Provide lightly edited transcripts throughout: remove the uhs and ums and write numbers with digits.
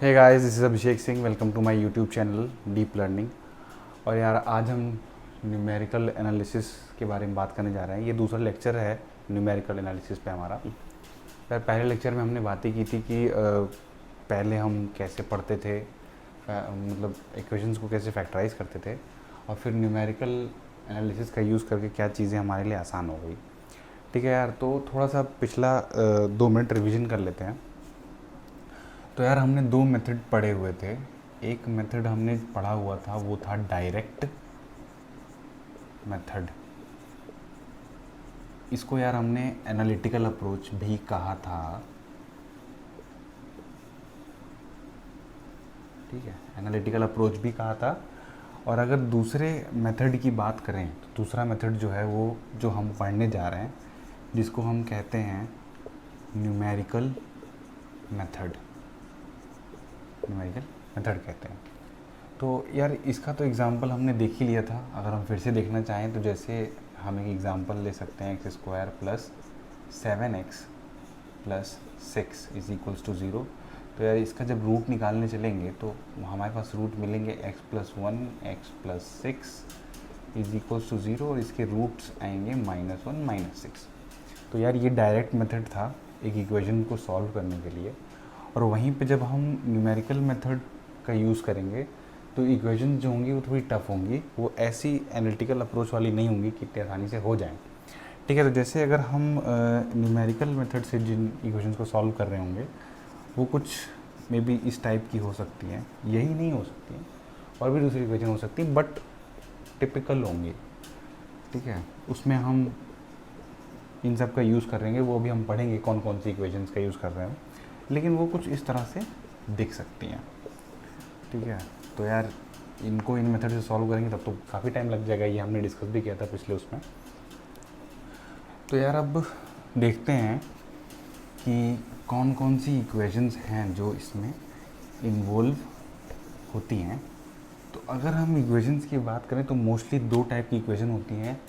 Hey guys, this is Abhishek Singh. Welcome to my YouTube channel deep learning. और यार आज हम न्यूमेरिकल एनालिसिस के बारे में बात करने जा रहे हैं। ये दूसरा लेक्चर है न्यूमेरिकल एनालिसिस पे हमारा। यार पहले लेक्चर में हमने बातें की थी कि पहले हम कैसे पढ़ते थे, मतलब इक्वेशंस को कैसे फैक्टराइज करते थे, और फिर न्यूमेरिकल एनालिसिस का यूज़ करके क्या चीज़ें हमारे लिए आसान हो गई। ठीक है यार, तो थोड़ा सा पिछला 2 मिनट रिवीजन कर लेते हैं। तो यार हमने 2 मेथड पढ़े हुए थे। एक मेथड हमने पढ़ा हुआ था, वो था डायरेक्ट मेथड। इसको यार हमने एनालिटिकल अप्रोच भी कहा था। ठीक है, एनालिटिकल अप्रोच भी कहा था। और अगर दूसरे मेथड की बात करें तो दूसरा मेथड जो है वो जो हम पढ़ने जा रहे हैं, जिसको हम कहते हैं न्यूमेरिकल मेथड। न्यूमेरिकल मेथड कहते हैं। तो यार इसका तो एग्ज़ाम्पल हमने देख ही लिया था। अगर हम फिर से देखना चाहें तो जैसे हम एक एग्ज़ाम्पल ले सकते हैं, x² plus 7x plus 6 is equals to 0। तो यार इसका जब रूट निकालने चलेंगे तो हमारे पास रूट मिलेंगे x plus 1 x plus 6 is equals to 0, और इसके रूट्स आएंगे -1 -6। तो यार ये डायरेक्ट मेथड था एक इक्वेशन को सॉल्व करने के लिए। और वहीं पे जब हम न्यूमेरिकल मेथड का यूज़ करेंगे तो इक्वेशन जो होंगी वो थोड़ी टफ होंगी, वो ऐसी एनालिटिकल अप्रोच वाली नहीं होंगी कि इतनी आसानी से हो जाएं। ठीक है, तो जैसे अगर हम न्यूमेरिकल मेथड से जिन इक्वेशंस को सॉल्व कर रहे होंगे वो कुछ मे बी इस टाइप की हो सकती हैं, यही नहीं हो सकती हैं, और भी दूसरी इक्वेशन हो सकती हैं, बट टिपिकल होंगी। ठीक है, उसमें हम इन सब का यूज़ करेंगे, वो भी हम पढ़ेंगे कौन कौन सी इक्वेशंस का यूज़ कर रहे हैं, लेकिन वो कुछ इस तरह से दिख सकती हैं। ठीक है, तो यार इनको इन मेथड से सॉल्व करेंगे तब तो काफ़ी टाइम लग जाएगा, ये हमने डिस्कस भी किया था पिछले उसमें। तो यार अब देखते हैं कि कौन कौन सी इक्वेशंस हैं जो इसमें इन्वॉल्व होती हैं। तो अगर हम इक्वेशंस की बात करें तो मोस्टली 2 टाइप की इक्वेशन होती हैं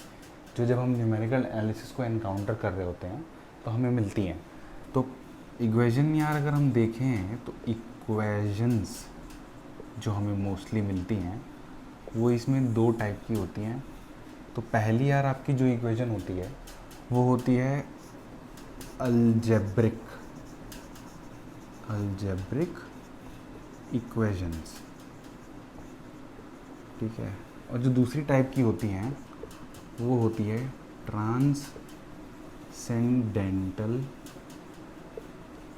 जो जब हम न्यूमेरिकल एनालिसिस को एनकाउंटर कर रहे होते हैं तो हमें मिलती हैं। तो इक्वेशन यार अगर हम देखें तो इक्वेशंस जो हमें मोस्टली मिलती हैं वो इसमें 2 टाइप की होती हैं। तो पहली यार आपकी जो इक्वेशन होती है वो होती है अलजेब्रिक इक्वेशंस। ठीक है, और जो दूसरी टाइप की होती हैं वो होती है ट्रांसेंडेंटल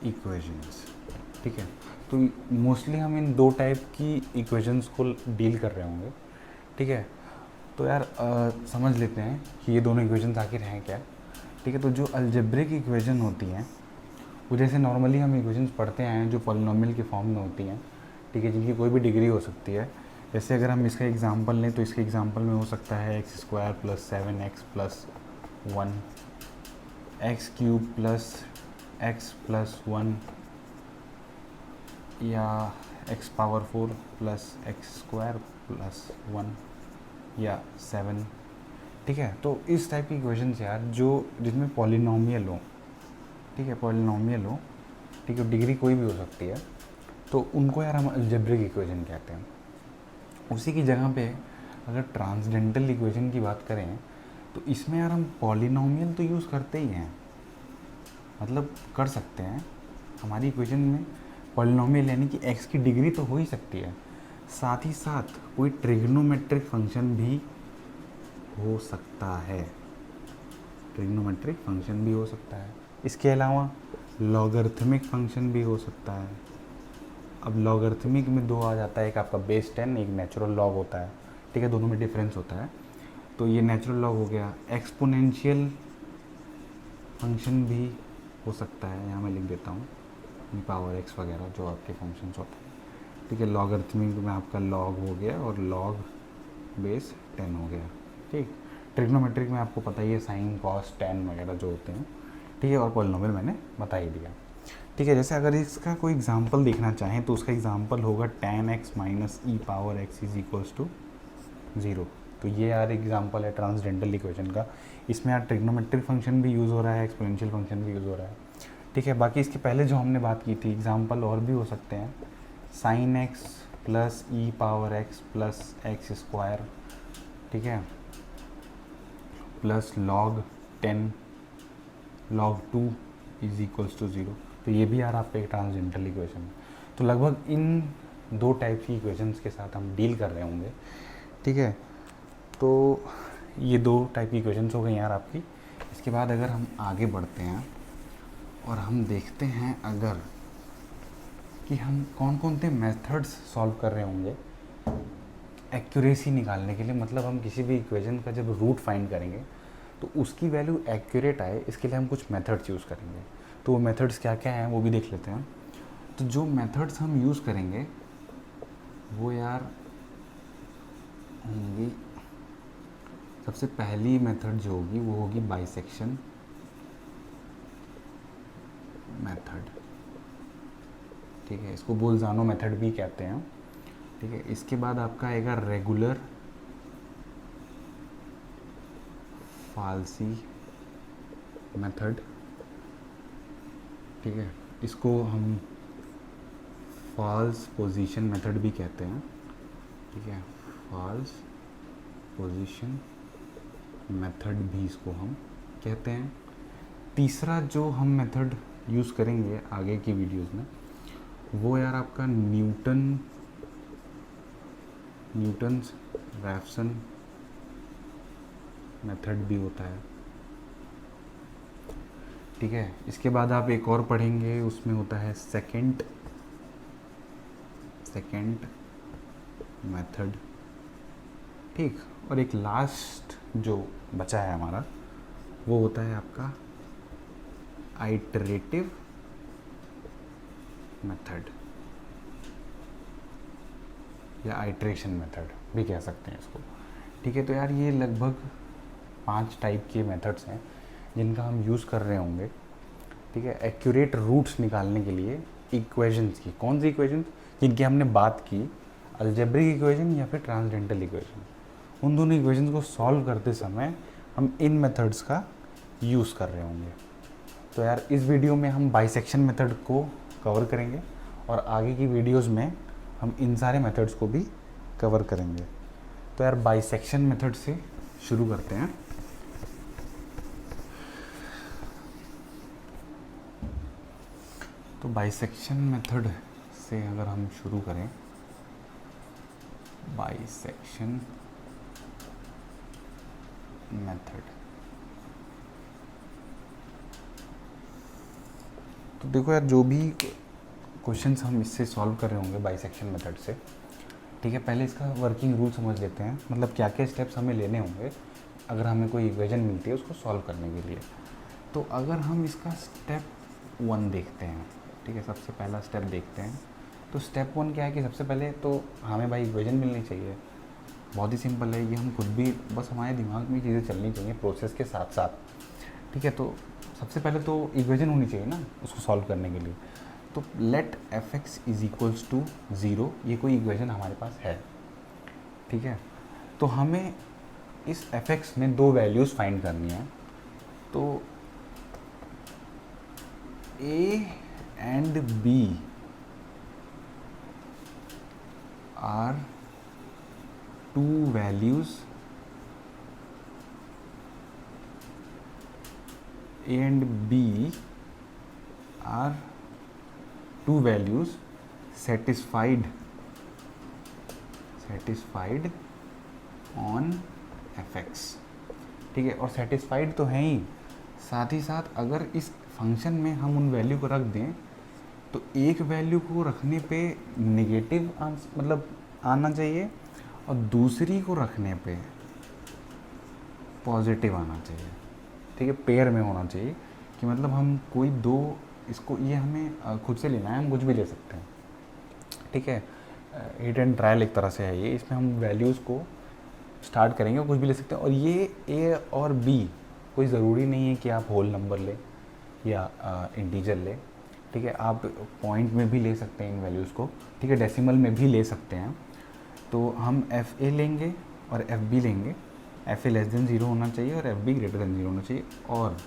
इक्वेशंस। ठीक है, तो मोस्टली हम इन 2 टाइप की इक्वेशंस को डील कर रहे होंगे। ठीक है, तो यार समझ लेते हैं कि ये दोनों इक्वेशंस आखिर हैं क्या। ठीक है, तो जो अलजेब्रिक इक्वेशन होती हैं वो जैसे नॉर्मली हम इक्वेशंस पढ़ते आए हैं जो पॉलिनोमियल के फॉर्म में होती हैं। ठीक है, जिनकी कोई भी डिग्री हो सकती है। जैसे अगर हम इसका एग्जांपल लें तो इसके एग्जांपल में हो सकता है x² plus 7x plus 1, x³ plus x plus 1, या x power 4 plus x² plus 1 या 7। ठीक है, तो इस टाइप की इक्वेशन यार जो जिसमें पॉलिनोमियल हो। ठीक है, पॉलिनोमियल हो। ठीक है, डिग्री कोई भी हो सकती है, तो उनको यार हम अलजेब्रिक इक्वेशन कहते हैं। उसी की जगह पे अगर ट्रांसडेंटल इक्वेशन की बात करें तो इसमें यार हम पॉलिनोमियल तो यूज़ करते ही हैं, मतलब कर सकते हैं। हमारी इक्वेशन में पॉलिनोमियल यानी कि x की डिग्री तो हो ही सकती है, साथ ही साथ कोई ट्रिग्नोमेट्रिक फंक्शन भी हो सकता है। ट्रिग्नोमेट्रिक फंक्शन भी हो सकता है। इसके अलावा लॉगरिथमिक फंक्शन भी हो सकता है। अब लॉगरिथमिक में 2 आ जाता है, एक आपका बेस 10, एक नेचुरल लॉग होता है। ठीक है, दोनों में डिफरेंस होता है। तो ये नेचुरल लॉग हो गया। एक्सपोनेंशियल फंक्शन भी हो सकता है, यहाँ मैं लिख देता हूँ पावर x वगैरह जो आपके फंक्शंस होते हैं। ठीक है, लॉगरिथमिक में आपका लॉग हो गया और लॉग बेस 10 हो गया। ठीक, ट्रिग्नोमेट्रिक में आपको पता ही है साइन कॉस टैन वगैरह जो होते हैं। ठीक है, और पॉलिनोमियल मैंने बता ही दिया। ठीक है, जैसे अगर इसका कोई एग्जांपल देखना चाहें तो उसका एग्जांपल होगा tan x minus E power x is equals to 0। तो ये यार एग्जांपल है ट्रांसडेंटल इक्वेशन का। इसमें यार ट्रिग्नोमेट्रिक फंक्शन भी यूज़ हो रहा है, एक्सपोनेंशियल फंक्शन भी यूज़ हो रहा है। ठीक है, बाकी इसके पहले जो हमने बात की थी एग्जांपल और भी हो सकते हैं, sine x plus e power x plus x square, ठीक है, plus log 10 log 2 is equals to 0। तो ये भी यार आपका एक ट्रांसजेंडरल इक्वेशन है। तो लगभग इन दो टाइप की इक्वेशंस के साथ हम डील कर रहे होंगे, ठीक है। तो ये दो टाइप की इक्वेशंस हो गई यार आपकी। इसके बाद अगर हम आगे बढ़ते हैं और हम देखते हैं अगर कि हम कौन कौन से मेथड्स सॉल्व कर रहे होंगे एक्यूरेसी निकालने के लिए, मतलब हम किसी भी इक्वेशन का जब रूट फाइंड करेंगे तो उसकी वैल्यू एक्यूरेट आए, इसके लिए हम कुछ मेथड्स यूज़ करेंगे। तो वो मेथड्स क्या क्या हैं वो भी देख लेते हैं। तो जो मेथड्स हम यूज़ करेंगे वो यार होंगी, सबसे पहली मेथड जो होगी वो होगी बाइसेक्शन मेथड, ठीक है, इसको बोल्जानो मेथड भी कहते हैं, ठीक है। इसके बाद आपका आएगा रेगुलर फाल्सी मेथड, ठीक है, इसको हम फॉल्स पोजीशन मेथड भी कहते हैं, ठीक है, फॉल्स पोजीशन मेथड भी इसको हम कहते हैं। तीसरा जो हम मेथड यूज़ करेंगे आगे की वीडियोस में वो यार आपका न्यूटन्स रैफ्सन मेथड भी होता है, ठीक है। इसके बाद आप एक और पढ़ेंगे, उसमें होता है सेकंड मेथड, ठीक। और एक लास्ट जो बचा है हमारा वो होता है आपका आइटरेटिव मेथड या आइट्रेशन मेथड भी कह सकते हैं इसको, ठीक है। तो यार ये लगभग 5 टाइप के मेथड्स हैं जिनका हम यूज़ कर रहे होंगे, ठीक है, एक्यूरेट रूट्स निकालने के लिए इक्वेशंस की। कौन सी इक्वेशंस जिनकी हमने बात की, अलजेब्रिक इक्वेशन या फिर ट्रांसडेंटल इक्वेशन, उन दोनों इक्वेशंस को सॉल्व करते समय हम इन मेथड्स का यूज़ कर रहे होंगे। तो यार इस वीडियो में हम बाइसेक्शन मेथड को कवर करेंगे और आगे की वीडियोस में हम इन सारे मेथड्स को भी कवर करेंगे। तो यार बाइसेक्शन मेथड से शुरू करते हैं। तो बाइसेक्शन मेथड से अगर हम शुरू करें, बाइसेक्शन मेथड, तो देखो यार जो भी क्वेश्चंस हम इससे सॉल्व कर रहे होंगे बाइसेक्शन मेथड से, ठीक है, पहले इसका वर्किंग रूल समझ लेते हैं, मतलब क्या क्या स्टेप्स हमें लेने होंगे अगर हमें कोई इक्वेशन मिलती है उसको सॉल्व करने के लिए। तो अगर हम इसका स्टेप 1 देखते हैं, ठीक है, सबसे पहला स्टेप देखते हैं। तो स्टेप 1 क्या है कि सबसे पहले तो हमें भाई इक्वेशन मिलनी चाहिए। बहुत ही सिंपल है ये, हम खुद भी बस हमारे दिमाग में चीज़ें चलनी चाहिए प्रोसेस के साथ साथ, ठीक है। तो सबसे पहले तो इक्वेशन होनी चाहिए ना उसको सॉल्व करने के लिए। तो let F X is equals to 0, ये कोई इक्वेशन हमारे पास है, ठीक है। तो हमें इस एफ एक्स में 2 वैल्यूज़ फाइंड करनी है। तो A and B are 2 values, A and B are 2 values satisfied on fx, ठीक है। और सेटिस्फाइड तो है ही, साथ ही साथ अगर इस फंक्शन में हम उन वैल्यू को रख दें तो एक वैल्यू को रखने पे नेगेटिव मतलब आना चाहिए और दूसरी को रखने पे पॉजिटिव आना चाहिए, ठीक है, पेयर में होना चाहिए। कि मतलब हम कोई 2 इसको, ये हमें खुद से लेना है, हम कुछ भी ले सकते हैं, ठीक है, हिट एंड ट्रायल एक तरह से है ये। इसमें हम वैल्यूज़ को स्टार्ट करेंगे और कुछ भी ले सकते हैं। और ये ए और बी कोई ज़रूरी नहीं है कि आप होल नंबर लें या इंटीजर लें, ठीक है, आप पॉइंट में भी ले सकते हैं इन वैल्यूज़ को, ठीक है, डेसिमल में भी ले सकते हैं। तो हम एफ ए लेंगे और एफ बी लेंगे। एफ ए लेस देन 0 होना चाहिए और एफ बी ग्रेटर देन 0 होना चाहिए, और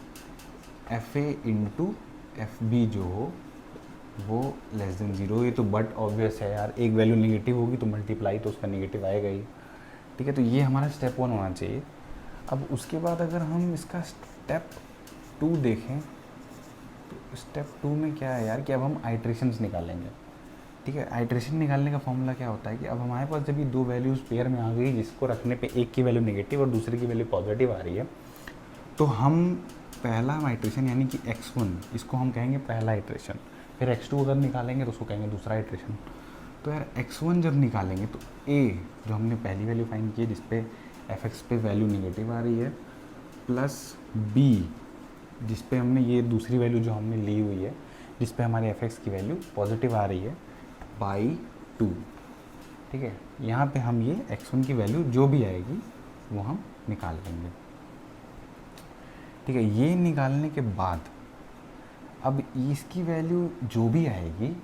F A into F B जो हो वो लेस देन ज़ीरो। ये तो बट ऑब्वियस है यार, एक वैल्यू नेगेटिव होगी तो मल्टीप्लाई तो उसका नेगेटिव आएगा ही। ठीक है, तो ये हमारा स्टेप 1 होना चाहिए। अब उसके बाद अगर हम इसका स्टेप 2 देखें तो स्टेप 2 में क्या है यार कि अब हम आइट्रेशंस निकालेंगे। ठीक है, आइट्रेशन निकालने का फॉर्मूला क्या होता है कि अब हमारे पास जब ये दो वैल्यूज़ पेयर में आ गई, जिसको रखने पे एक की वैल्यू नेगेटिव और दूसरे की वैल्यू पॉजिटिव आ रही है, तो हम पहला आइट्रेशन यानी कि x1 इसको हम कहेंगे पहला आइट्रेशन, फिर x2 अगर निकालेंगे तो उसको कहेंगे दूसरा आइट्रेशन। तो यार x1 जब निकालेंगे तो a जो हमने पहली वैल्यू फाइंड की है जिस पे fx पे वैल्यू नेगेटिव आ रही है, प्लस b जिस पे हमने ये दूसरी वैल्यू जो हमने ली हुई है जिस पे हमारे fx की वैल्यू पॉजिटिव आ रही है, बाई 2। ठीक है, यहाँ पे हम ये x1 की वैल्यू जो भी आएगी वो हम निकाल लेंगे। ठीक है, ये निकालने के बाद अब इसकी वैल्यू जो भी आएगी,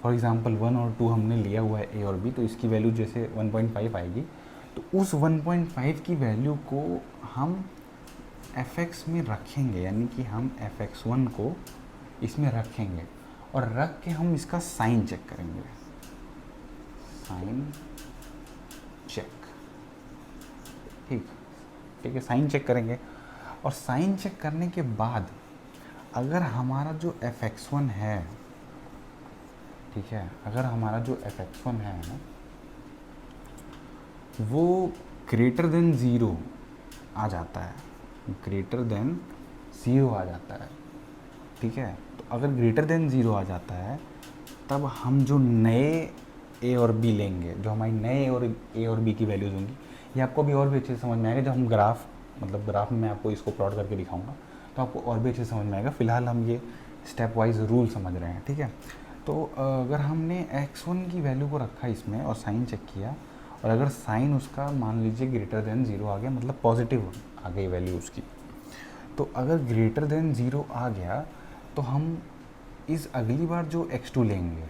फॉर एग्ज़ाम्पल 1 और 2 हमने लिया हुआ है a और b, तो इसकी वैल्यू जैसे 1.5 आएगी, तो उस 1.5 की वैल्यू को हम fx में रखेंगे, यानी कि हम fx1 को इसमें रखेंगे और रख के हम इसका साइन चेक करेंगे, साइन चेक। ठीक है, साइन चेक करेंगे और साइन चेक करने के बाद अगर हमारा जो fx1 है, ठीक है, अगर हमारा जो fx1 है वो ग्रेटर देन ज़ीरो आ जाता है, ग्रेटर देन ज़ीरो आ जाता है। ठीक है, तो अगर ग्रेटर देन ज़ीरो आ जाता है तब हम जो नए a और b लेंगे, जो हमारी नए और a और b की वैल्यूज़ होंगी, ये आपको भी और भी अच्छे से समझ में आएगा जब हम ग्राफ में मैं आपको इसको प्लॉट करके दिखाऊंगा तो आपको और भी अच्छे से समझ में आएगा। फ़िलहाल हम ये स्टेप वाइज रूल समझ रहे हैं। ठीक है, तो अगर हमने x1 की वैल्यू को रखा इसमें और साइन चेक किया और अगर साइन उसका मान लीजिए ग्रेटर देन ज़ीरो आ गया, मतलब पॉजिटिव आ गई वैल्यू उसकी, तो अगर ग्रेटर देन ज़ीरो आ गया तो हम इस अगली बार जो x2 लेंगे,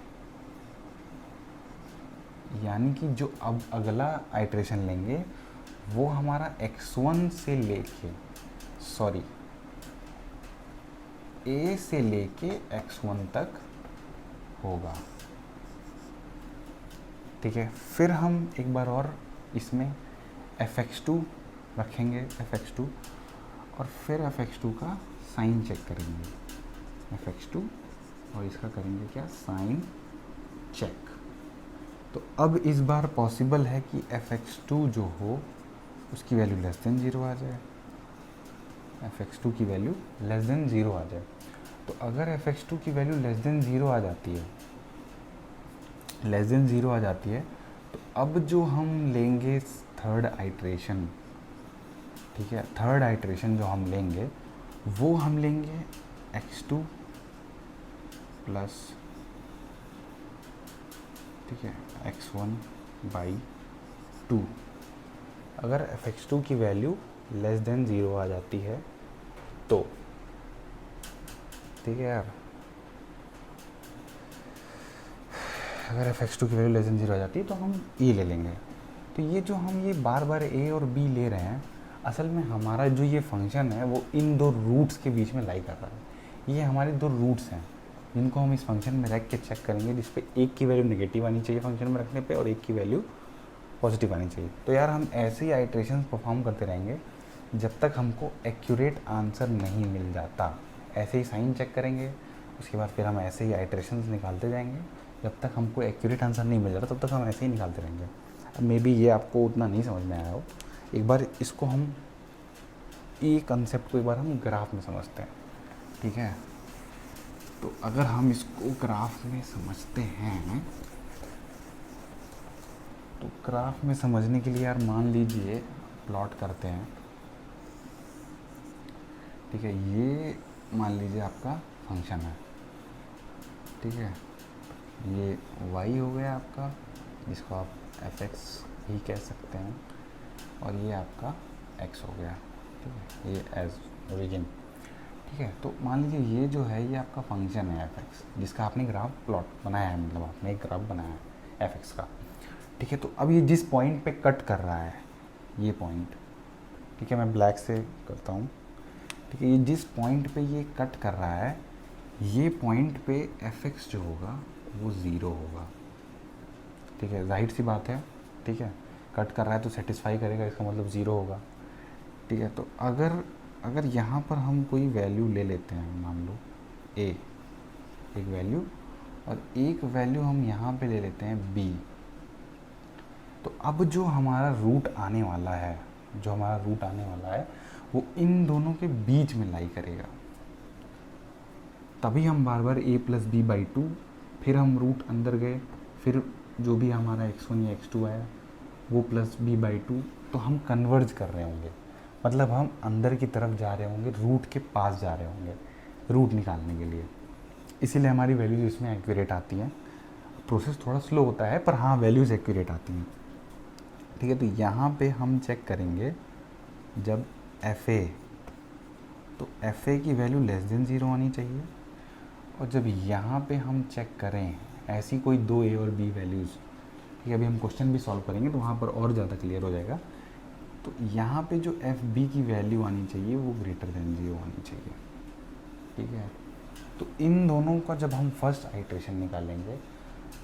यानी कि जो अब अगला आइट्रेशन लेंगे वो हमारा x1 से लेके a से लेके x1 तक होगा। ठीक है, फिर हम एक बार और इसमें fx2 रखेंगे, fx2, और फिर fx2 का साइन चेक करेंगे, fx2, और इसका करेंगे क्या, साइन चेक। तो अब इस बार पॉसिबल है कि fx2 जो हो उसकी वैल्यू लेस देन ज़ीरो आ जाए, fx2 की वैल्यू लेस देन ज़ीरो आ जाए। तो अगर fx2 की वैल्यू लेस देन ज़ीरो आ जाती है, तो अब जो हम लेंगे थर्ड आइट्रेशन, ठीक है, थर्ड आइट्रेशन जो हम लेंगे वो हम लेंगे x2 प्लस, ठीक है, x1 बाई 2। अगर fx2 की वैल्यू लेस देन ज़ीरो आ जाती है तो, ठीक है यार, अगर fx2 की वैल्यू लेस देन ज़ीरो आ जाती है तो हम ये ले लेंगे। तो ये जो हम ये बार बार a और b ले रहे हैं, असल में हमारा जो ये फंक्शन है वो इन दो रूट्स के बीच में लाई कर रहा है। ये हमारे दो रूट्स हैं जिनको हम इस फंक्शन में रख के चेक करेंगे, जिस पे एक की वैल्यू नेगेटिव आनी चाहिए फंक्शन में रखने पे और एक की वैल्यू पॉजिटिव आनी चाहिए। तो यार हम ऐसे ही आइट्रेशंस परफॉर्म करते रहेंगे जब तक हमको एक्यूरेट आंसर नहीं मिल जाता। ऐसे ही साइन चेक करेंगे, उसके बाद फिर हम ऐसे ही आइट्रेशंस निकालते जाएंगे जब तक हमको एक्यूरेट आंसर नहीं मिल जाता, तब तक हम ऐसे ही निकालते रहेंगे। अब मे बी ये आपको उतना नहीं समझ में आया हो, एक बार इसको हम, ये कंसेप्ट को एक बार हम ग्राफ में समझते हैं। ठीक है, तो अगर हम इसको ग्राफ में समझते हैं तो ग्राफ में समझने के लिए यार मान लीजिए प्लॉट करते हैं। ठीक है, ये मान लीजिए आपका फंक्शन है, ठीक है, ये y हो गया आपका, जिसको आप fx ही कह सकते हैं, और ये आपका x हो गया, ठीक है, ये एज ओरिजिन। ठीक है, तो मान लीजिए ये जो है ये आपका फंक्शन है fx, जिसका आपने ग्राफ प्लॉट बनाया है, मतलब आपने एक ग्राफ बनाया है fx का। ठीक है, तो अब ये जिस पॉइंट पे कट कर रहा है, ये पॉइंट, ठीक है, मैं ब्लैक से करता हूँ। ठीक है, ये जिस पॉइंट पे ये कट कर रहा है ये पॉइंट पे fx जो होगा वो ज़ीरो होगा, ठीक है, जाहिर सी बात है, ठीक है, कट कर रहा है तो सेटिस्फाई करेगा, इसका मतलब ज़ीरो होगा, ठीक है। तो अगर यहाँ पर हम कोई वैल्यू ले लेते हैं, मान लो a एक वैल्यू, और एक वैल्यू हम यहाँ पे ले लेते हैं b, तो अब जो हमारा रूट आने वाला है, वो इन दोनों के बीच में लाई करेगा। तभी हम बार बार a plus B by two, फिर हम रूट अंदर गए, फिर जो भी हमारा x1 या x2 आया वो प्लस बी बाई टू, तो हम कन्वर्ज कर रहे होंगे, मतलब हम अंदर की तरफ जा रहे होंगे, रूट के पास जा रहे होंगे रूट निकालने के लिए, इसीलिए हमारी वैल्यूज़ इसमें एक्यूरेट आती हैं। प्रोसेस थोड़ा स्लो होता है पर हाँ वैल्यूज़ एक्यूरेट आती हैं, ठीक है। तो यहाँ पे हम चेक करेंगे जब FA, तो FA की वैल्यू लेस देन ज़ीरो आनी चाहिए, और जब यहाँ पे हम चेक करें ऐसी कोई दो A और B वैल्यूज़, ठीक है, अभी हम क्वेश्चन भी सॉल्व करेंगे तो वहाँ पर और ज़्यादा क्लियर हो जाएगा। तो यहाँ पे जो FB की वैल्यू आनी चाहिए वो ग्रेटर देन ज़ीरो आनी चाहिए, ठीक है। तो इन दोनों का जब हम फर्स्ट आइट्रेशन निकालेंगे,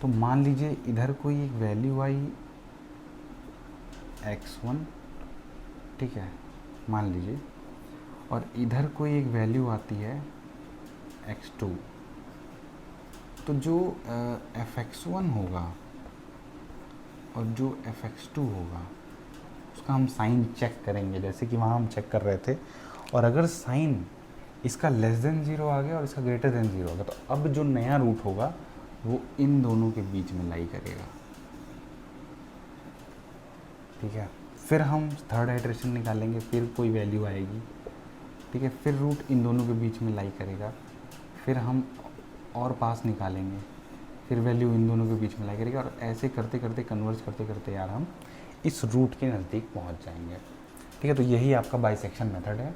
तो मान लीजिए इधर कोई एक वैल्यू आई x1, ठीक है, मान लीजिए, और इधर कोई एक वैल्यू आती है x2, तो जो fx1 होगा और जो fx2 होगा उसका हम साइन चेक करेंगे, जैसे कि वहाँ हम चेक कर रहे थे, और अगर साइन इसका लेस देन ज़ीरो आ गया और इसका ग्रेटर देन ज़ीरो आ गया, तो अब जो नया रूट होगा वो इन दोनों के बीच में लाई करेगा, ठीक है। फिर हम थर्ड आइट्रेशन निकालेंगे, फिर कोई वैल्यू आएगी, ठीक है, फिर रूट इन दोनों के बीच में लाई करेगा, फिर हम और पास निकालेंगे, फिर वैल्यू इन दोनों के बीच में लाई करेगा, और ऐसे करते करते कन्वर्ज करते करते यार हम इस रूट के नज़दीक पहुंच जाएंगे, ठीक है। तो यही आपका बाइसेक्शन मेथड है,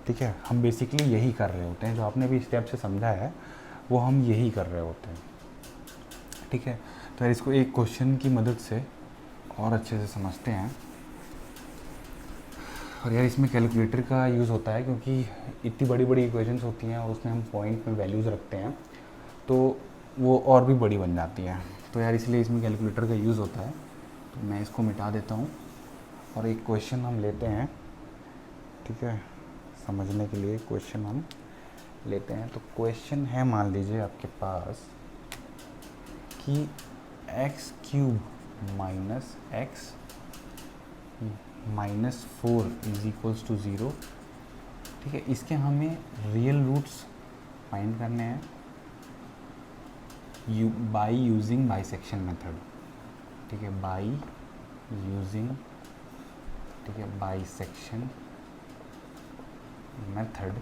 ठीक है। हम बेसिकली यही कर रहे होते हैं, जो आपने भी स्टेप से समझा है वो हम यही कर रहे होते हैं, ठीक है। तो यार इसको एक क्वेश्चन की मदद से और अच्छे से समझते हैं। और यार इसमें कैलकुलेटर का यूज़ होता है, क्योंकि इतनी बड़ी बड़ी इक्वेशंस होती हैं और उसमें हम पॉइंट में वैल्यूज़ रखते हैं तो वो और भी बड़ी बन जाती है, तो यार इसलिए इसमें कैलकुलेटर का यूज़ होता है। तो मैं इसको मिटा देता हूँ और एक क्वेश्चन हम लेते हैं, ठीक है, समझने के लिए क्वेश्चन हम लेते हैं। तो क्वेश्चन है, मान लीजिए आपके पास कि x³ minus x minus 4 is equals to 0, ठीक है। इसके हमें रियल रूट्स फाइंड करने हैं बाय यूजिंग बाइसेक्शन मेथड, ठीक है, बाय यूजिंग, ठीक है, bisection method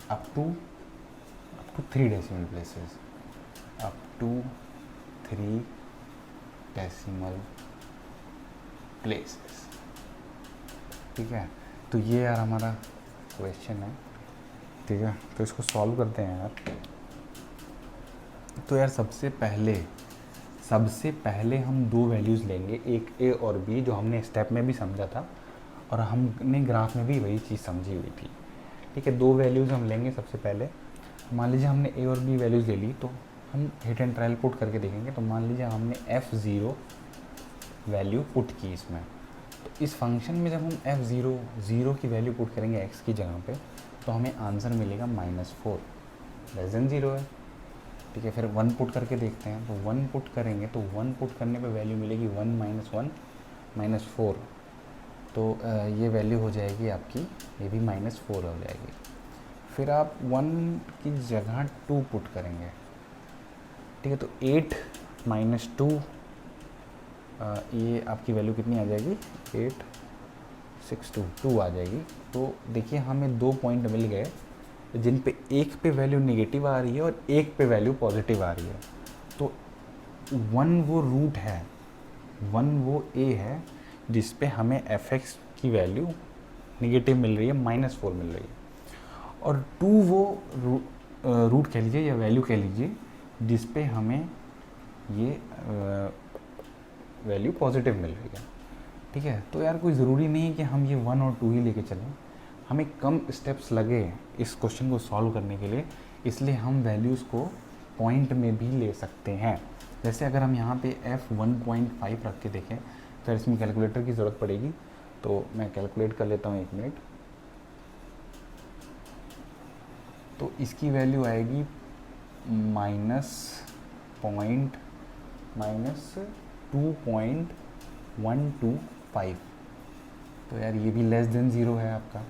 up to 3 decimal places, up to 3 decimal places, ठीक है। तो ये यार हमारा क्वेश्चन है, ठीक है। तो इसको सॉल्व करते हैं यार। तो यार सबसे पहले हम दो वैल्यूज़ लेंगे, एक a और b, जो हमने स्टेप में भी समझा था और हमने ग्राफ में भी वही चीज़ समझी हुई थी, ठीक है। दो वैल्यूज़ हम लेंगे सबसे पहले। मान लीजिए हमने a और b वैल्यूज़ ले ली, तो हम हिट एंड ट्रायल पुट करके देखेंगे। तो मान लीजिए हमने f0 वैल्यू पुट की इसमें, तो इस फंक्शन में जब हम f0 की वैल्यू पुट करेंगे x की जगह पे, तो हमें आंसर मिलेगा -4, लेस देन 0 है, ठीक है। फिर 1 पुट करके देखते हैं, तो 1 पुट करेंगे, तो 1 पुट करने पे वैल्यू मिलेगी 1 - 1 - 4, तो ये वैल्यू हो जाएगी आपकी, ये भी -4 हो जाएगी। फिर आप 1 की जगह 2 पुट करेंगे, ठीक है। तो 8 - 2, ये आपकी वैल्यू कितनी आ जाएगी, 862 आ जाएगी। तो देखिए हमें 2 पॉइंट मिल गए जिन पे एक पे वैल्यू नेगेटिव आ रही है और एक पे वैल्यू पॉजिटिव आ रही है। तो 1 वो रूट है, 1 वो a है जिस पे हमें fx की वैल्यू नेगेटिव मिल रही है, -4 मिल रही है, और 2 वो रूट कह लीजिए या वैल्यू कह लीजिए जिस पे हमें ये वैल्यू पॉजिटिव मिल रही है, ठीक है। तो यार कोई ज़रूरी नहीं है कि हम ये 1 और 2 ही लेके चलें, हमें कम स्टेप्स लगे इस क्वेश्चन को सॉल्व करने के लिए, इसलिए हम वैल्यूज़ को पॉइंट में भी ले सकते हैं। जैसे अगर हम यहाँ पे f1.5 रख के देखें तो इसमें कैलकुलेटर की ज़रूरत पड़ेगी, तो मैं कैलकुलेट कर लेता हूँ 1 मिनट। तो इसकी वैल्यू आएगी -2.125। तो यार ये भी लेस देन ज़ीरो है आपका।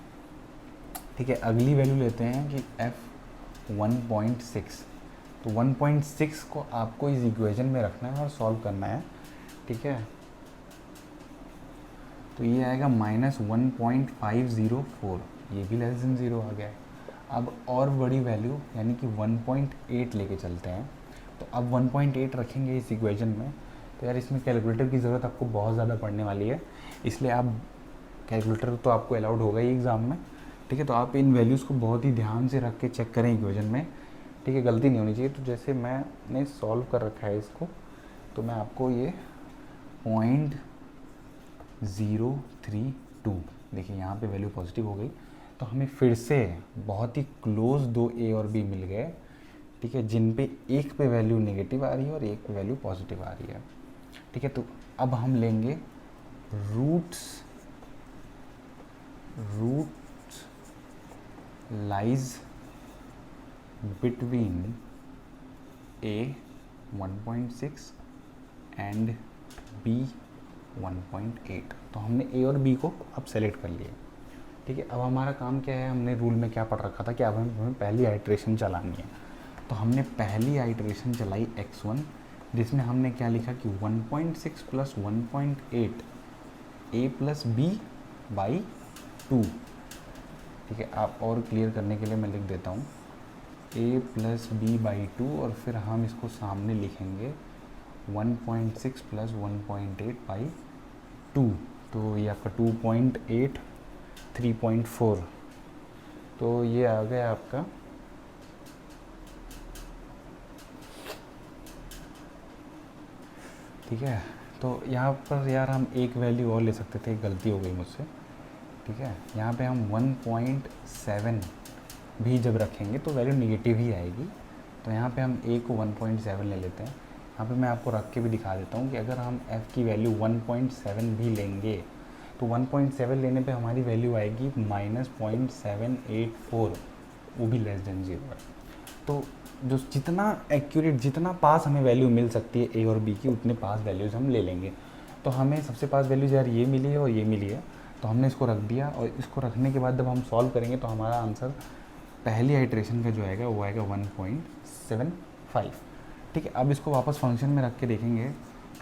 ठीक है, अगली वैल्यू लेते हैं कि f1.6। तो 1.6 को आपको इस इक्वेशन में रखना है और सॉल्व करना है। ठीक है, तो ये आएगा -1.504, ये भी लेस देन ज़ीरो आ गया है। अब और बड़ी वैल्यू यानी कि 1.8 लेके चलते हैं। तो अब 1.8 रखेंगे इस इक्वेशन में, तो यार इसमें कैलकुलेटर की ज़रूरत आपको बहुत ज़्यादा पड़ने वाली है, इसलिए आप कैलकुलेटर तो आपको अलाउड होगा ही एग्ज़ाम में। ठीक है, तो आप इन वैल्यूज़ को बहुत ही ध्यान से रख के चेक करें इक्वेशन में। ठीक है, गलती नहीं होनी चाहिए। तो जैसे मैंने सॉल्व कर रखा है इसको, तो मैं आपको ये 0.032, देखिए यहाँ पे वैल्यू पॉजिटिव हो गई, तो हमें फिर से बहुत ही क्लोज दो ए और बी मिल गए। ठीक है, जिन पे एक पे वैल्यू नेगेटिव आ रही है और एक पे वैल्यू पॉजिटिव आ रही है। ठीक है, तो अब हम लेंगे roots lies between A 1.6 and B 1.8। तो हमने ए और बी को अब सेलेक्ट कर लिया। ठीक है, अब हमारा काम क्या है, हमने रूल में क्या पढ़ रखा था कि अब हमें पहली आइट्रेशन चलानी है। तो हमने पहली आइट्रेशन चलाई x1, जिसमें हमने क्या लिखा कि 1.6 plus 1.8 a plus B by 2। ठीक है, आप और क्लियर करने के लिए मैं लिख देता हूँ a प्लस बी बाई 2, और फिर हम इसको सामने लिखेंगे 1.6 प्लस 1.8 बाई 2। तो ये आपका 2.8 3.4, तो ये आ गया आपका ठीक है। तो यहाँ पर यार हम एक वैल्यू और ले सकते थे, गलती हो गई मुझसे। ठीक है, यहाँ पे हम 1.7 भी जब रखेंगे तो वैल्यू निगेटिव ही आएगी। तो यहाँ पे हम a को 1.7 ले लेते हैं। यहाँ पे मैं आपको रख के भी दिखा देता हूँ कि अगर हम f की वैल्यू 1.7 भी लेंगे तो 1.7 लेने पे हमारी वैल्यू आएगी -0.784, वो भी लेस देन ज़ीरो है। तो जो जितना एक्यूरेट, जितना पास हमें वैल्यू मिल सकती है ए और बी की, उतने पास वैल्यूज़ हम ले लेंगे। तो हमें सबसे पास वैल्यूज़ यार ये मिली है और ये मिली है, तो हमने इसको रख दिया। और इसको रखने के बाद जब हम सॉल्व करेंगे तो हमारा आंसर पहली आइट्रेशन का जो आएगा वो आएगा 1.75। ठीक है, अब इसको वापस फंक्शन में रख के देखेंगे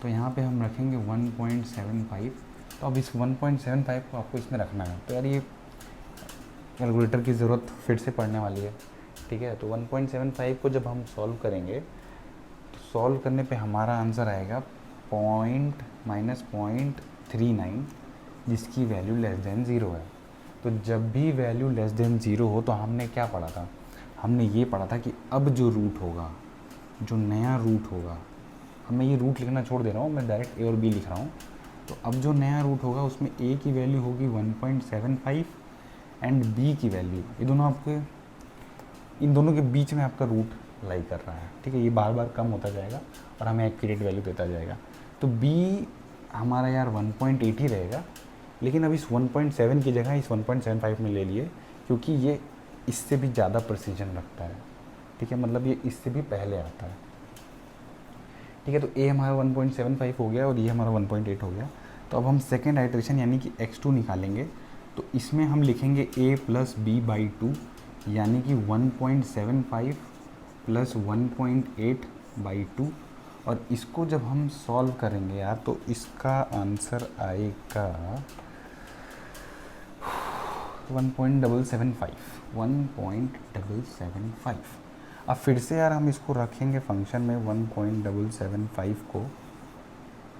तो यहाँ पे हम रखेंगे 1.75। तो अब इस 1.75 को आपको इसमें रखना है। तो यार ये कैलकुलेटर की ज़रूरत फिर से पड़ने वाली है। ठीक है, तो 1.75 को जब हम सॉल्व करेंगे तो सॉल्व करने पे हमारा आंसर आएगा -0.39, जिसकी वैल्यू लेस देन ज़ीरो है। तो जब भी वैल्यू लेस देन ज़ीरो हो तो हमने क्या पढ़ा था, हमने ये पढ़ा था कि अब जो रूट होगा, जो नया रूट होगा, अब मैं ये रूट लिखना छोड़ दे रहा हूँ, मैं डायरेक्ट ए और बी लिख रहा हूँ। तो अब जो नया रूट होगा उसमें ए की वैल्यू होगी 1.75 एंड बी की वैल्यू, ये दोनों आपके, इन दोनों के बीच में आपका रूट लाई कर रहा है। ठीक है, ये बार बार कम होता जाएगा और हमें एक्यूरेट वैल्यू देता जाएगा। तो बी हमारा यार 1.8 ही रहेगा, लेकिन अब इस 1.7 की जगह इस 1.75 में ले लिए, क्योंकि ये इससे भी ज़्यादा प्रिसीजन रखता है। ठीक है, मतलब ये इससे भी पहले आता है। ठीक है, तो ए हमारा 1.75 हो गया और ये हमारा 1.8 हो गया। तो अब हम सेकेंड आइट्रेशन यानी कि x2 निकालेंगे। तो इसमें हम लिखेंगे a प्लस बी बाई 2, यानी कि 1.75 प्लस 1.8 बाई 2। और इसको जब हम सॉल्व करेंगे यार तो इसका आंसर आएगा 1.775। अब फिर से यार हम इसको रखेंगे फंक्शन में 1.775 को।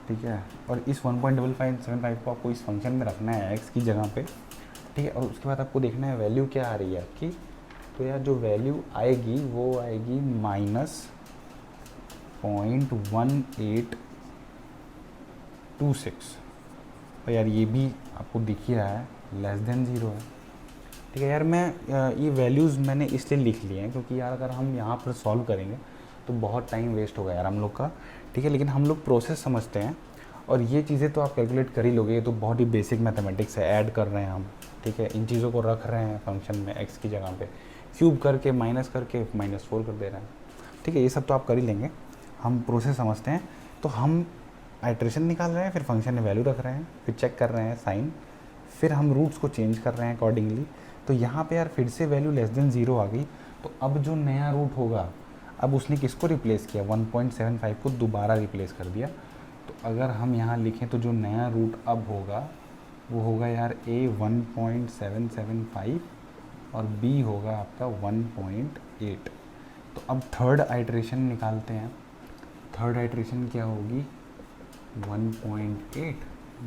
ठीक है, और इस 1.775 को आपको इस फंक्शन में रखना है x की जगह पे। ठीक है, और उसके बाद आपको देखना है वैल्यू क्या आ रही है आपकी। तो यार जो वैल्यू आएगी वो आएगी -0.1826। और यार ये भी आपको दिख ही रहा है लेस देन ज़ीरो है। ठीक है यार, मैं ये वैल्यूज़ मैंने इसलिए लिख लिए हैं क्योंकि यार अगर हम यहाँ पर सॉल्व करेंगे तो बहुत टाइम वेस्ट होगा यार हम लोग का, ठीक है। लेकिन हम लोग प्रोसेस समझते हैं और ये चीज़ें तो आप कैलकुलेट कर ही लोगे, ये तो बहुत ही बेसिक मैथमेटिक्स है, ऐड कर रहे हैं हम, ठीक है। इन चीज़ों को रख रहे हैं फंक्शन में एक्स की जगह पे, क्यूब करके माइनस करके -4 कर दे रहे हैं, ठीक है। ये सब तो आप कर ही लेंगे, हम प्रोसेस समझते हैं। तो हम आइट्रेशन निकाल रहे हैं, फिर फंक्शन में वैल्यू रख रहे हैं, फिर चेक कर रहे हैं साइन, फिर हम रूट्स को चेंज कर रहे हैं अकॉर्डिंगली। तो यहाँ पे यार फिर से वैल्यू लेस देन 0 आ गई, तो अब जो नया रूट होगा, अब उसने किसको रिप्लेस किया, 1.75 को दोबारा रिप्लेस कर दिया। तो अगर हम यहाँ लिखें तो जो नया रूट अब होगा वो होगा यार a 1.775 और b होगा आपका 1.8। तो अब थर्ड आइट्रेशन निकालते हैं। थर्ड आइट्रेशन क्या होगी, 1.8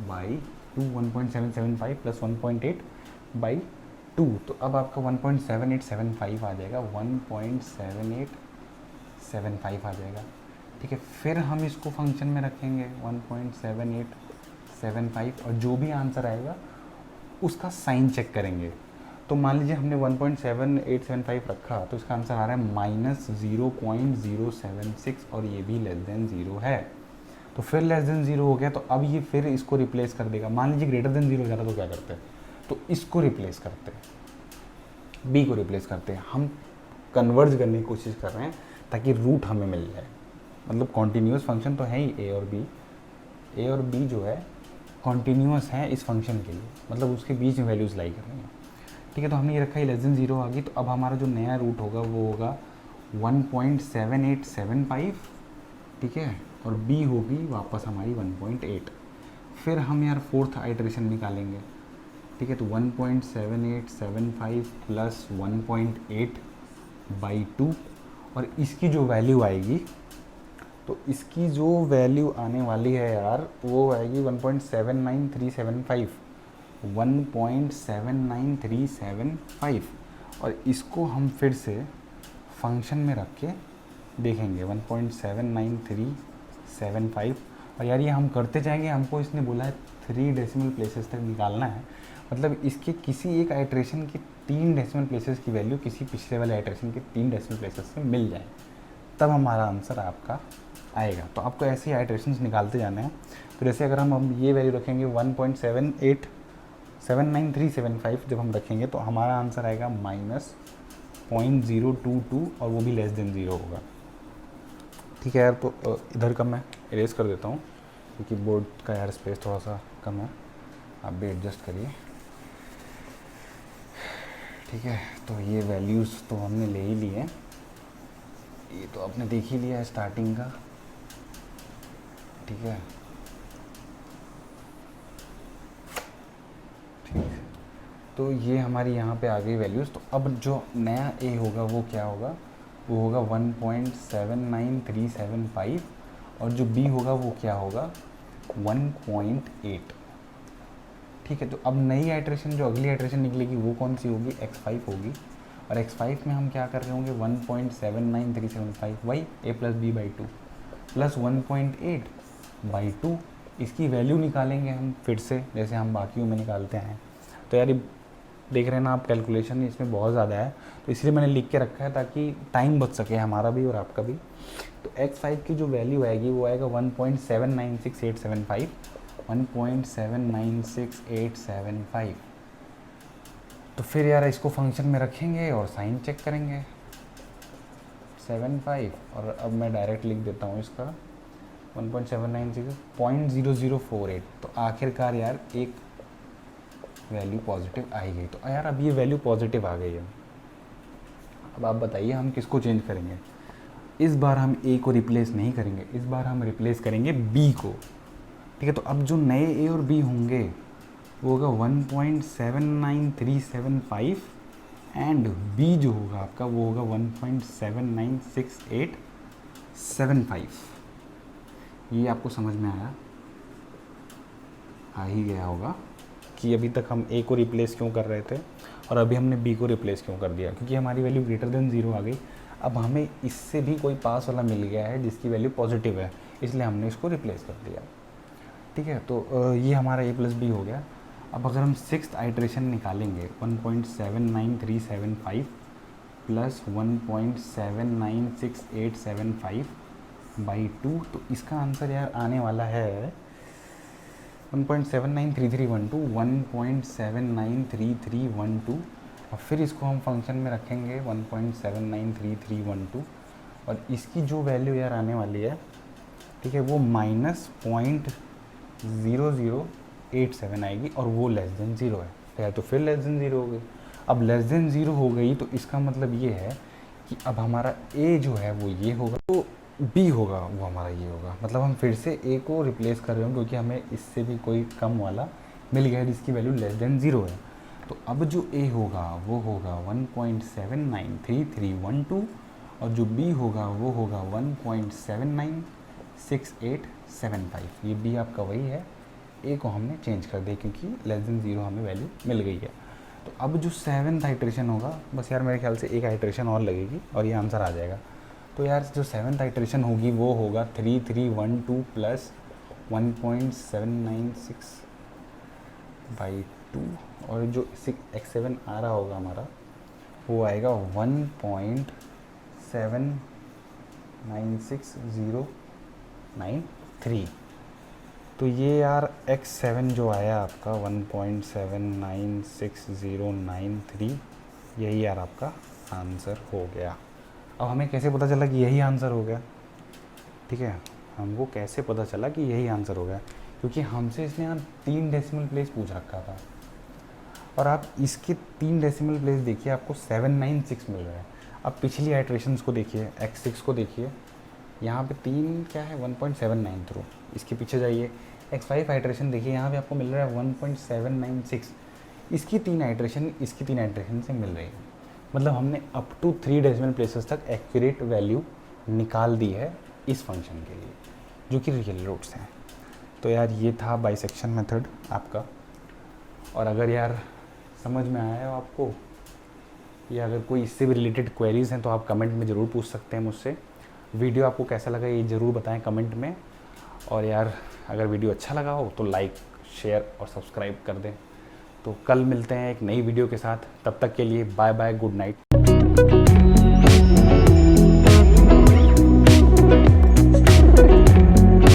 बाई 2, 1.775 प्लस 1.8 बाई 2। तो अब आपका 1.7875 आ जाएगा, 1.7875 आ जाएगा, ठीक है। फिर हम इसको फंक्शन में रखेंगे 1.7875 और जो भी आंसर आएगा उसका साइन चेक करेंगे। तो मान लीजिए हमने 1.7875 रखा तो इसका आंसर आ रहा है -0.076 और ये भी लेस देन 0 है। तो फिर लेस देन 0 हो गया, तो अब ये फिर इसको रिप्लेस कर देगा। मान लीजिए ग्रेटर देन 0 हो जाता तो क्या करते हैं, तो इसको रिप्लेस करते हैं, b को रिप्लेस करते हैं। हम कन्वर्ज करने की कोशिश कर रहे हैं ताकि रूट हमें मिल जाए, मतलब कॉन्टीन्यूस फंक्शन तो है ही a और b जो है कॉन्टीन्यूस है इस फंक्शन के लिए, मतलब उसके बीच में वैल्यूज़ लाई कर रही हैं, ठीक है। तो हमने ये रखा ही लेस देन 0 आ गई, तो अब हमारा जो नया रूट होगा वो होगा 1.7875, ठीक है, और b होगी वापस हमारी 1.8। फिर हम यार फोर्थ आइट्रेशन निकालेंगे, ठीक है। तो 1.7875 प्लस 1.8 बाई 2 और इसकी जो वैल्यू आएगी, तो इसकी जो वैल्यू आने वाली है यार वो आएगी 1.79375, 1.79375। और इसको हम फिर से फंक्शन में रख के देखेंगे 1.79375। और यार ये हम करते जाएंगे, हमको इसने बोला है 3 डेसिमल प्लेसेस तक निकालना है, मतलब इसके किसी एक आइट्रेशन की 3 डेसिमल प्लेसेस की वैल्यू किसी पिछले वाले आइट्रेशन के 3 डेसिमल प्लेसेस से मिल जाए, तब हमारा आंसर आपका आएगा। तो आपको ऐसे ही आइट्रेशंस निकालते जाने हैं। तो जैसे अगर हम ये वैल्यू रखेंगे 1.79375 जब हम रखेंगे तो हमारा आंसर आएगा -0.022 और वो भी लेस देन 0 होगा, ठीक है यार। तो इधर का मैं इरेज कर देता हूँ क्योंकि बोर्ड का यार स्पेस थोड़ा सा कम है, आप भी एडजस्ट करिए, ठीक है। तो ये वैल्यूज़ तो हमने ले ही ली हैं, ये तो आपने देख ही लिया है स्टार्टिंग का, ठीक है। ठीक, तो ये हमारी यहाँ पे आ गई वैल्यूज़। तो अब जो नया a होगा वो क्या होगा, वो होगा 1.79375 और जो b होगा वो क्या होगा 1.8, ठीक है। तो अब नई आइट्रेशन जो अगली आइट्रेशन निकलेगी वो कौन सी होगी, x5 होगी। और x5 में हम क्या कर रहे होंगे 1.79375 वही a plus b by 2 plus 1.8 by 2, इसकी वैल्यू निकालेंगे हम फिर से जैसे हम बाकियों में निकालते हैं। तो यार देख रहे हैं ना आप, कैलकुलेशन इसमें बहुत ज़्यादा है, तो इसलिए मैंने लिख के रखा है ताकि टाइम बच सके हमारा भी और आपका भी। तो x5 की जो वैल्यू आएगी वो आएगा 1.796875, 1.796875। तो फिर यार इसको फंक्शन में रखेंगे और साइन चेक करेंगे 75, और अब मैं डायरेक्ट लिख देता हूँ इसका 1.796.0048। तो आखिरकार यार एक वैल्यू पॉजिटिव आई गई। तो यार अब ये वैल्यू पॉजिटिव आ गई है, अब आप बताइए हम किसको चेंज करेंगे। इस बार हम a को रिप्लेस नहीं करेंगे, इस बार हम रिप्लेस करेंगे b को, ठीक है। तो अब जो नए a और b होंगे वो होगा 1.79375 एंड b जो होगा आपका वो होगा 1.796875। ये आपको समझ में आया, आ ही गया होगा कि अभी तक हम a को रिप्लेस क्यों कर रहे थे और अभी हमने b को रिप्लेस क्यों कर दिया, क्योंकि हमारी वैल्यू ग्रेटर देन 0 आ गई। अब हमें इससे भी कोई पास वाला मिल गया है जिसकी वैल्यू पॉजिटिव है, इसलिए हमने इसको रिप्लेस कर दिया, ठीक है। तो ये हमारा a प्लस बी हो गया। अब अगर हम 6th आइट्रेशन निकालेंगे 1.79375 प्लस 1.796875 बाई 2, तो इसका आंसर यार आने वाला है 1.793312, 1.793312। और फिर इसको हम फंक्शन में रखेंगे 1.793312, और इसकी जो वैल्यू यार आने वाली है, ठीक है, वो -0.0087 आएगी, और वो लेस देन ज़ीरो है। तो या तो फिर लेस देन ज़ीरो हो गई। अब लेस देन ज़ीरो हो गई तो इसका मतलब ये है कि अब हमारा ए जो है वो ये होगा, तो बी होगा वो हमारा ये होगा। मतलब हम फिर से ए को रिप्लेस कर रहे हो क्योंकि हमें इससे भी कोई कम वाला मिल गया जिसकी वैल्यू लेस देन ज़ीरो है। तो अब जो ए होगा वो होगा 1.793312, और जो बी होगा वो होगा 1.796875। ये बी आपका वही है, ए को हमने चेंज कर दिया क्योंकि लेस देन ज़ीरो हमें वैल्यू मिल गई है। तो अब जो 7th आइट्रेशन होगा, बस यार मेरे ख्याल से एक आइट्रेशन और लगेगी और ये आंसर आ जाएगा। तो यार जो 7th आइट्रेशन होगी वो होगा 3312 प्लस 1.796 बाई 2, और जो x7 आ रहा होगा हमारा वो आएगा 1.796093। तो ये यार x7 जो आया आपका 1.796093, यही यार आपका आंसर हो गया। अब हमें कैसे पता चला कि यही आंसर हो गया? ठीक है, हमको कैसे पता चला कि यही आंसर हो गया? क्योंकि हमसे इसने यहाँ 3 डेसिमल प्लेस पूछ रखा था, और आप इसके 3 डेसिमल प्लेस देखिए, आपको 796 मिल रहा है। अब पिछली आइट्रेशंस को देखिए, x6 को देखिए, यहाँ पे 3 क्या है 1.79 थ्रू, इसके पीछे जाइए। x5 आइट्रेशन देखिए, यहाँ पे आपको मिल रहा है 1.796। इसकी 3 आइट्रेशन इसकी 3 आइट्रेशन से मिल रही है। मतलब हमने अप टू 3 डेसिमल प्लेसेस तक एक्यूरेट वैल्यू निकाल दी है इस फंक्शन के लिए, जो कि रियल रूट्स हैं। तो यार ये था बाइसेक्शन मेथड आपका। और अगर यार समझ में आया हो आपको, या अगर कोई इससे भी रिलेटेड क्वेरीज़ हैं तो आप कमेंट में ज़रूर पूछ सकते हैं मुझसे। वीडियो आपको कैसा लगा ये ज़रूर बताएं कमेंट में। और यार अगर वीडियो अच्छा लगा हो तो लाइक, शेयर और सब्सक्राइब कर दें। तो कल मिलते हैं एक नई वीडियो के साथ, तब तक के लिए बाय बाय, गुड नाइट।